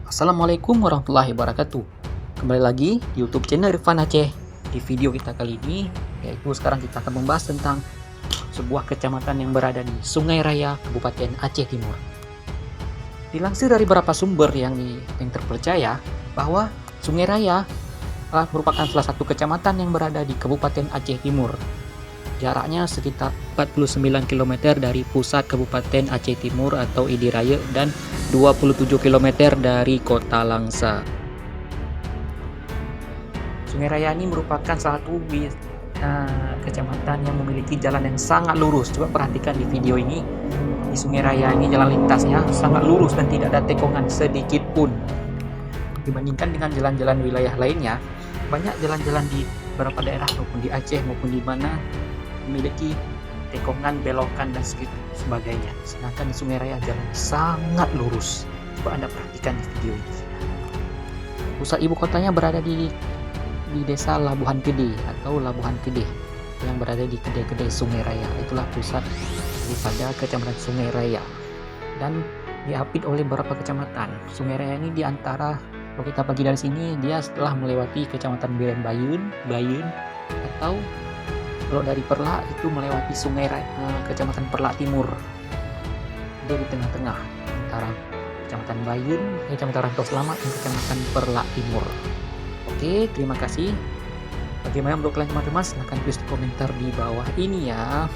Assalamualaikum warahmatullahi wabarakatuh. Kembali lagi di YouTube channel Irfan Aceh. Di video kita kali ini, yaitu sekarang kita akan membahas tentang sebuah kecamatan yang berada di Sungai Raya, Kabupaten Aceh Timur. Dilansir dari beberapa sumber yang terpercaya bahwa Sungai Raya merupakan salah satu kecamatan yang berada di Kabupaten Aceh Timur. Jaraknya sekitar 49 km dari pusat Kabupaten Aceh Timur atau Idiraya dan 27 km dari kota Langsa. Sungai Raya ini merupakan salah satu kecamatan yang memiliki jalan yang sangat lurus. Coba perhatikan di video ini. Di Sungai Raya ini jalan lintasnya sangat lurus dan tidak ada tekongan sedikit pun. Dibandingkan dengan jalan-jalan wilayah lainnya, banyak jalan-jalan di beberapa daerah maupun di Aceh maupun di mana memiliki tekongan, belokan dan sebagainya. Sedangkan di Sungai Raya jalan sangat lurus. Coba Anda perhatikan di video ini. Pusat ibu kotanya berada di desa Labuhan Gede atau Labuhan Gede yang berada di Gede Sungai Raya. Itulah pusat daripada kecamatan Sungai Raya dan diapit oleh beberapa kecamatan. Sungai Raya ini diantara, kalau kita pergi dari sini, dia setelah melewati kecamatan Biren Bayun atau kalau dari Perlak itu melewati Sungai Raya, kecamatan Perlak Timur. Dia di tengah-tengah antara kecamatan Bayun, kecamatan Rantau Selamat dan kecamatan Perlak Timur. Oke, terima kasih. Bagaimana menurut kalian teman-teman? Silahkan tulis di komentar di bawah ini ya.